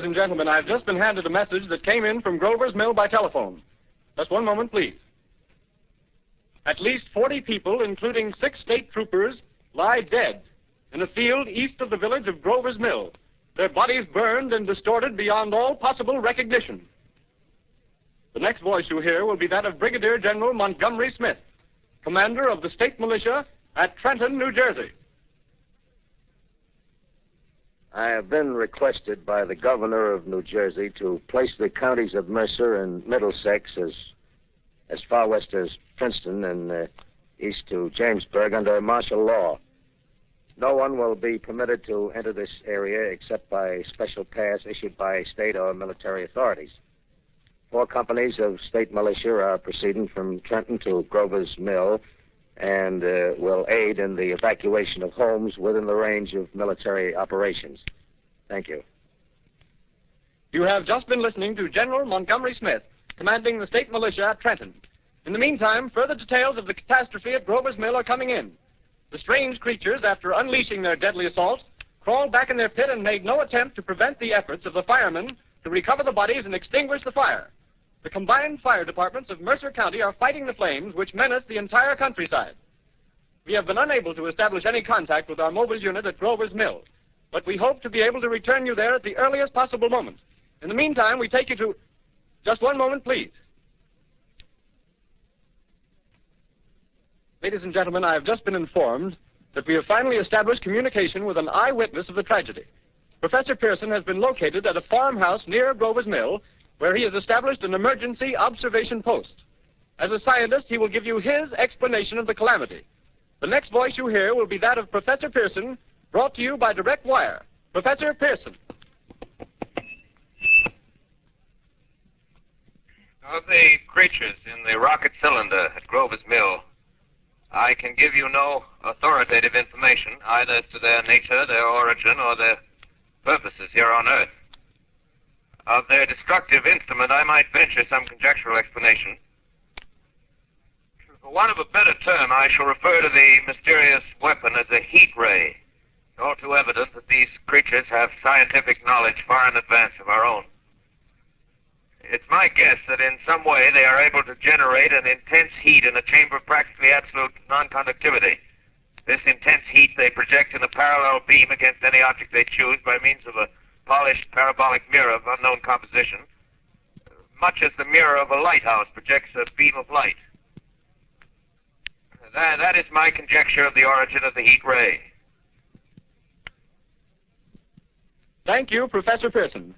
Ladies and gentlemen, I've just been handed a message that came in from Grover's Mill by telephone. Just one moment, please. At least 40 people, including 6 state troopers, lie dead in a field east of the village of Grover's Mill, their bodies burned and distorted beyond all possible recognition. The next voice you hear will be that of Brigadier General Montgomery Smith, commander of the state militia at Trenton, New Jersey. I have been requested by the governor of New Jersey to place the counties of Mercer and Middlesex as far west as Princeton and east to Jamesburg under martial law. No one will be permitted to enter this area except by special pass issued by state or military authorities. 4 companies of state militia are proceeding from Trenton to Grover's Mill and will aid in the evacuation of homes within the range of military operations. Thank you. You have just been listening to General Montgomery Smith, commanding the state militia at Trenton. In the meantime, further details of the catastrophe at Grover's Mill are coming in. The strange creatures, after unleashing their deadly assault, crawled back in their pit and made no attempt to prevent the efforts of the firemen to recover the bodies and extinguish the fire. The combined fire departments of Mercer County are fighting the flames which menace the entire countryside. We have been unable to establish any contact with our mobile unit at Grover's Mill, but we hope to be able to return you there at the earliest possible moment. In the meantime, we take you to... Just one moment, please. Ladies and gentlemen, I have just been informed that we have finally established communication with an eyewitness of the tragedy. Professor Pearson has been located at a farmhouse near Grover's Mill, where he has established an emergency observation post. As a scientist, he will give you his explanation of the calamity. The next voice you hear will be that of Professor Pearson, brought to you by direct wire. Professor Pearson. Of the creatures in the rocket cylinder at Grover's Mill, I can give you no authoritative information either as to their nature, their origin, or their purposes here on Earth. Of their destructive instrument, I might venture some conjectural explanation. For want of a better term, I shall refer to the mysterious weapon as a heat ray. It's all too evident that these creatures have scientific knowledge far in advance of our own. It's my guess that in some way they are able to generate an intense heat in a chamber of practically absolute non-conductivity. This intense heat they project in a parallel beam against any object they choose by means of a polished parabolic mirror of unknown composition, much as the mirror of a lighthouse projects a beam of light. That is my conjecture of the origin of the heat ray. Thank you, Professor Pearson.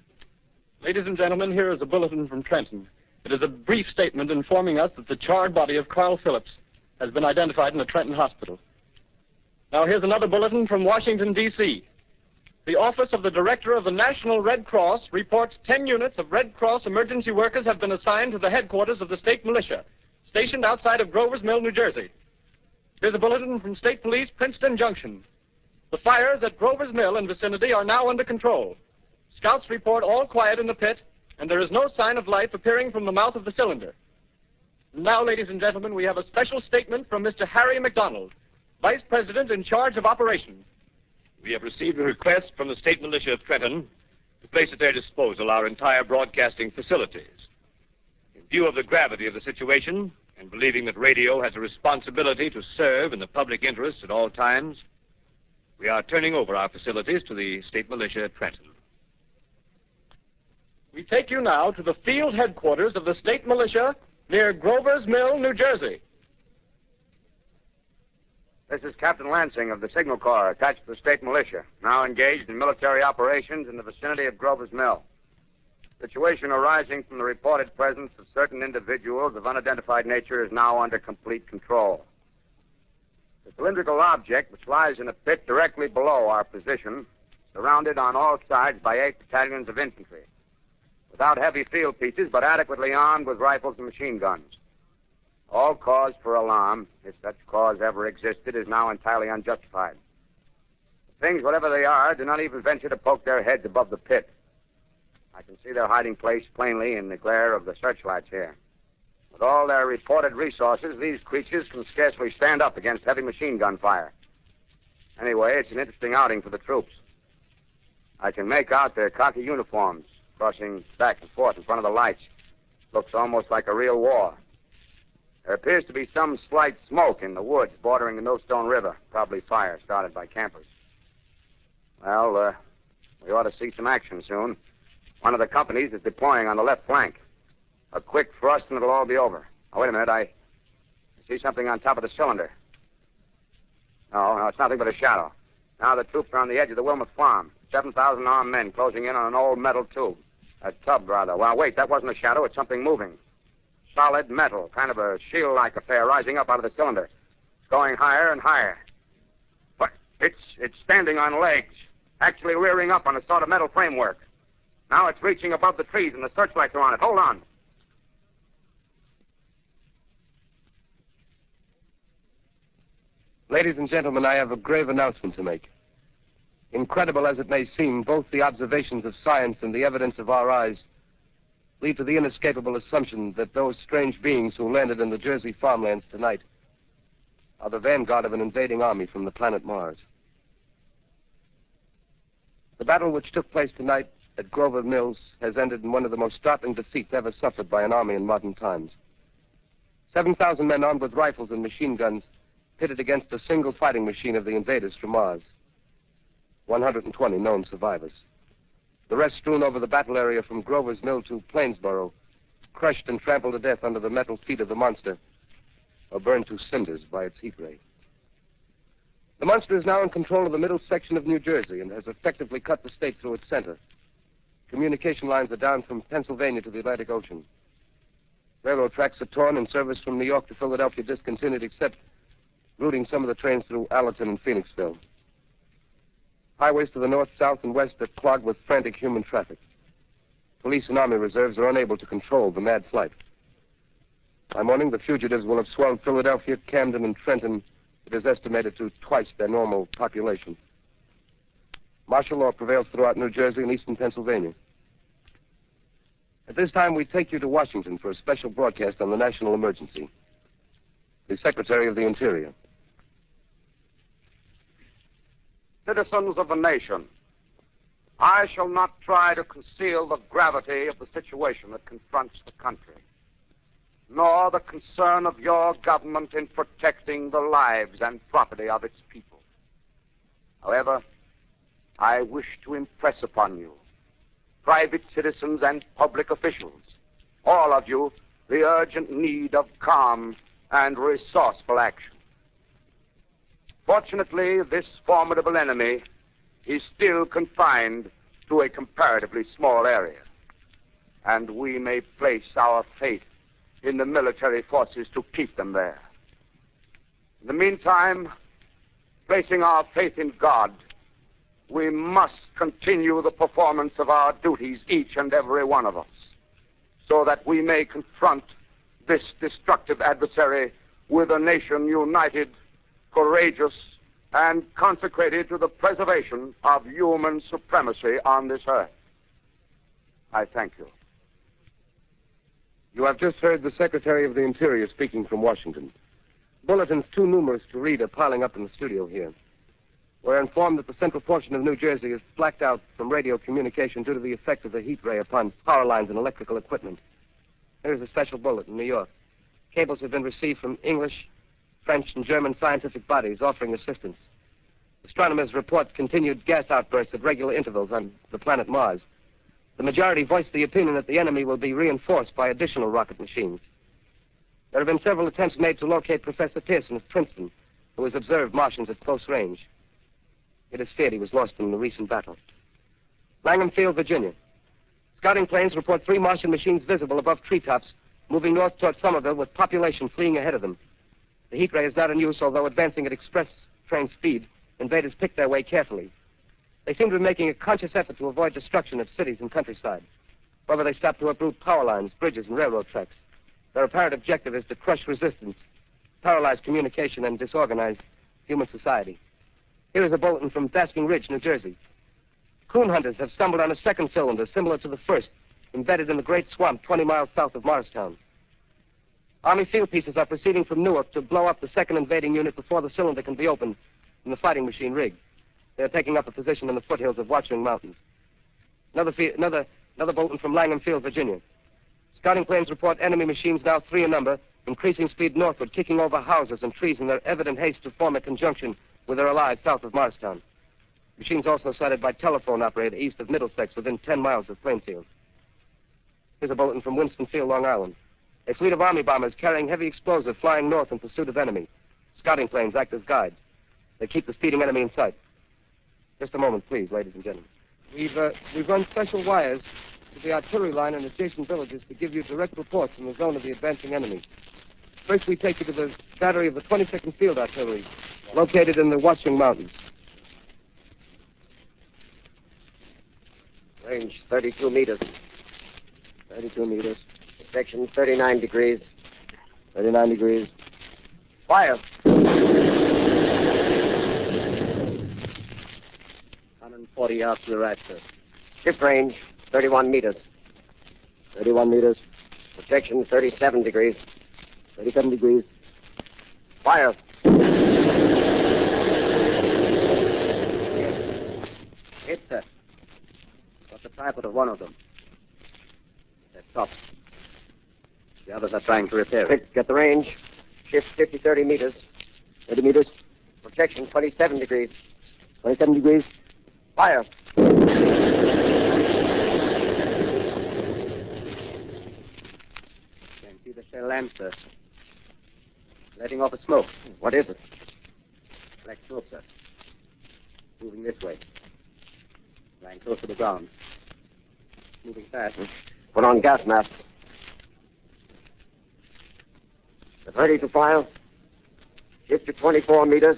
Ladies and gentlemen, here is a bulletin from Trenton. It is a brief statement informing us that the charred body of Carl Phillips has been identified in a Trenton hospital. Now here's another bulletin from Washington, D.C. The Office of the Director of the National Red Cross reports 10 units of Red Cross emergency workers have been assigned to the headquarters of the state militia, stationed outside of Grover's Mill, New Jersey. Here's a bulletin from State Police, Princeton Junction. The fires at Grover's Mill and vicinity are now under control. Scouts report all quiet in the pit, and there is no sign of life appearing from the mouth of the cylinder. Now, ladies and gentlemen, we have a special statement from Mr. Harry McDonald, Vice President in charge of operations. We have received a request from the state militia of Trenton to place at their disposal our entire broadcasting facilities. In view of the gravity of the situation, and believing that radio has a responsibility to serve in the public interest at all times, we are turning over our facilities to the state militia at Trenton. We take you now to the field headquarters of the state militia near Grover's Mill, New Jersey. This is Captain Lansing of the Signal Corps, attached to the state militia, now engaged in military operations in the vicinity of Grover's Mill. Situation arising from the reported presence of certain individuals of unidentified nature is now under complete control. The cylindrical object, which lies in a pit directly below our position, surrounded on all sides by 8 battalions of infantry, without heavy field pieces, but adequately armed with rifles and machine guns. All cause for alarm, if such cause ever existed, is now entirely unjustified. The things, whatever they are, do not even venture to poke their heads above the pit. I can see their hiding place plainly in the glare of the searchlights here. With all their reported resources, these creatures can scarcely stand up against heavy machine gun fire. Anyway, it's an interesting outing for the troops. I can make out their khaki uniforms, crossing back and forth in front of the lights. Looks almost like a real war. There appears to be some slight smoke in the woods bordering the Millstone River. Probably fire started by campers. Well, we ought to see some action soon. One of the companies is deploying on the left flank. A quick thrust and it'll all be over. Oh, wait a minute. I see something on top of the cylinder. No, it's nothing but a shadow. Now the troops are on the edge of the Wilmot Farm. 7,000 armed men closing in on an old metal tube. A tub, rather. Well, wait, that wasn't a shadow. It's something moving. Solid metal, kind of a shield-like affair rising up out of the cylinder. It's going higher and higher. But it's standing on legs, actually rearing up on a sort of metal framework. Now it's reaching above the trees and the searchlights are on it. Hold on. Ladies and gentlemen, I have a grave announcement to make. Incredible as it may seem, both the observations of science and the evidence of our eyes lead to the inescapable assumption that those strange beings who landed in the Jersey farmlands tonight are the vanguard of an invading army from the planet Mars. The battle which took place tonight at Grover Mills has ended in one of the most startling defeats ever suffered by an army in modern times. 7,000 men armed with rifles and machine guns pitted against a single fighting machine of the invaders from Mars. 120 known survivors. The rest strewn over the battle area from Grover's Mill to Plainsboro, crushed and trampled to death under the metal feet of the monster, or burned to cinders by its heat ray. The monster is now in control of the middle section of New Jersey and has effectively cut the state through its center. Communication lines are down from Pennsylvania to the Atlantic Ocean. Railroad tracks are torn and service from New York to Philadelphia discontinued, except routing some of the trains through Allerton and Phoenixville. Highways to the north, south, and west are clogged with frantic human traffic. Police and army reserves are unable to control the mad flight. By morning, the fugitives will have swelled Philadelphia, Camden, and Trenton. It is estimated to twice their normal population. Martial law prevails throughout New Jersey and eastern Pennsylvania. At this time, we take you to Washington for a special broadcast on the national emergency. The Secretary of the Interior. Citizens of the nation, I shall not try to conceal the gravity of the situation that confronts the country, nor the concern of your government in protecting the lives and property of its people. However, I wish to impress upon you, private citizens and public officials, all of you, the urgent need of calm and resourceful action. Fortunately, this formidable enemy is still confined to a comparatively small area, and we may place our faith in the military forces to keep them there. In the meantime, placing our faith in God, we must continue the performance of our duties, each and every one of us, so that we may confront this destructive adversary with a nation united, courageous, and consecrated to the preservation of human supremacy on this earth. I thank you. You have just heard the Secretary of the Interior speaking from Washington. Bulletins too numerous to read are piling up in the studio here. We're informed that the central portion of New Jersey is blacked out from radio communication due to the effect of the heat ray upon power lines and electrical equipment. Here's a special bulletin in New York. Cables have been received from English, French, and German scientific bodies offering assistance. Astronomers report continued gas outbursts at regular intervals on the planet Mars. The majority voiced the opinion that the enemy will be reinforced by additional rocket machines. There have been several attempts made to locate Professor Pearson of Princeton, who has observed Martians at close range. It is feared he was lost in the recent battle. Langham Field, Virginia. Scouting planes report 3 Martian machines visible above treetops, moving north toward Somerville with population fleeing ahead of them. The heat ray is not in use, although advancing at express train speed. Invaders pick their way carefully. They seem to be making a conscious effort to avoid destruction of cities and countryside. However, they stop to uproot power lines, bridges, and railroad tracks. Their apparent objective is to crush resistance, paralyze communication, and disorganize human society. Here is a bulletin from Basking Ridge, New Jersey. Coon hunters have stumbled on a second cylinder similar to the first, embedded in the great swamp 20 miles south of Morristown. Army field pieces are proceeding from Newark to blow up the second invading unit before the cylinder can be opened in the fighting machine rig. They are taking up a position in the foothills of Watchung Mountains. Another Another bulletin from Langham Field, Virginia. Scouting planes report enemy machines now 3 in number, increasing speed northward, kicking over houses and trees in their evident haste to form a conjunction with their allies south of Morristown. Machines also sighted by telephone operator east of Middlesex within 10 miles of Plainfield. Here's a bulletin from Winston-Field, Long Island. A fleet of Army bombers carrying heavy explosive flying north in pursuit of enemy. Scouting planes act as guides. They keep the speeding enemy in sight. Just a moment, please, ladies and gentlemen. We've run special wires to the artillery line and adjacent villages to give you direct reports from the zone of the advancing enemy. First, we take you to the battery of the 22nd Field Artillery, located in the Watchung Mountains. Range 32 meters. 32 meters. Section 39 degrees. 39 degrees. Fire. 140 yards to the right, sir. Shift range 31 meters. 31 meters. Protection 37 degrees. 37 degrees. Fire. Hit, sir. Got the tripod of one of them. They're stopped. The others are trying to repair it. Quick, get the range. Shift 30 meters. 30 meters. Protection 27 degrees. 27 degrees. Fire. Can't see the shell lamp, sir. Letting off a smoke. What is it? Black smoke, sir. Moving this way. Lying close to the ground. Moving fast. Put on gas mask. Get ready to fire. Shift to 24 meters.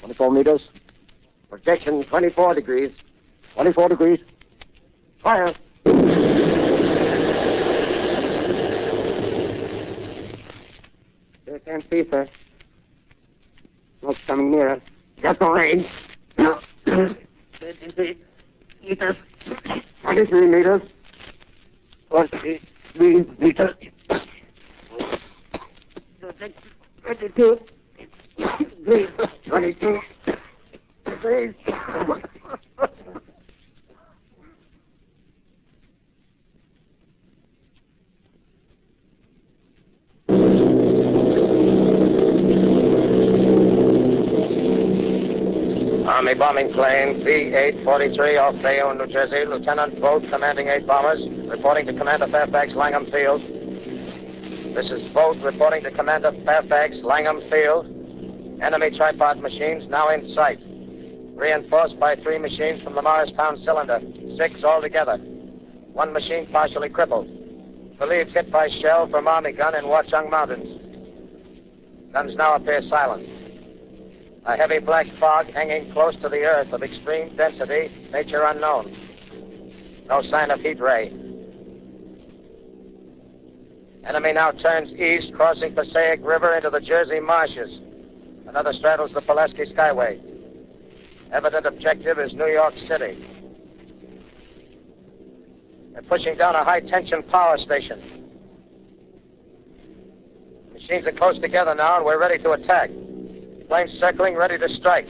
24 meters. Projection 24 degrees. 24 degrees. Fire. They can't see, sir. Smoke's coming nearer. Get the range. 23 meters. 23 meters. 43 meters. 22. 22. Please. Army bombing plane B-843 off Bayonne, New Jersey. Lieutenant Vogt, commanding 8 bombers, reporting to Commander Fairfax, Langham Field. This is Vogt reporting to Commander Fairfax, Langham Field. Enemy tripod machines now in sight. Reinforced by 3 machines from the Morristown cylinder. 6 altogether. 1 machine partially crippled. Believed hit by shell from Army gun in Watchung Mountains. Guns now appear silent. A heavy black fog hanging close to the earth of extreme density, nature unknown. No sign of heat ray. Enemy now turns east, crossing Passaic River into the Jersey marshes. Another straddles the Pulaski Skyway. Evident objective is New York City. They're pushing down a high-tension power station. Machines are close together now, and we're ready to attack. Planes circling, ready to strike.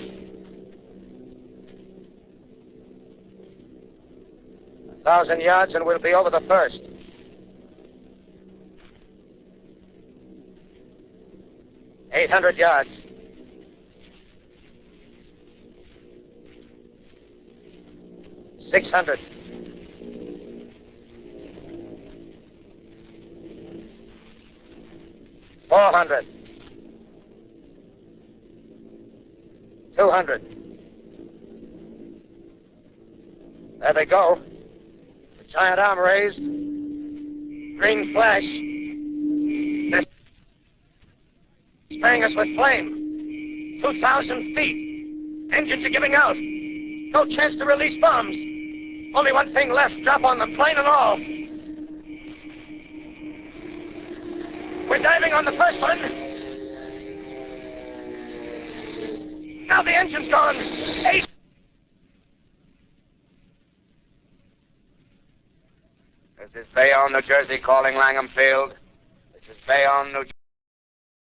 1,000 yards, and we'll be over the first. $800 yards. 600. 400. 200. There they go. The giant arm raised. Green flash. They're spraying us with flame. 2,000 feet. Engines are giving out. No chance to release bombs. Only one thing left. Drop on them, plane and all. We're diving on the first one. Now the engine's gone. 8. This is Bayonne, New Jersey, calling Langham Field. This is Bayonne, New Jersey.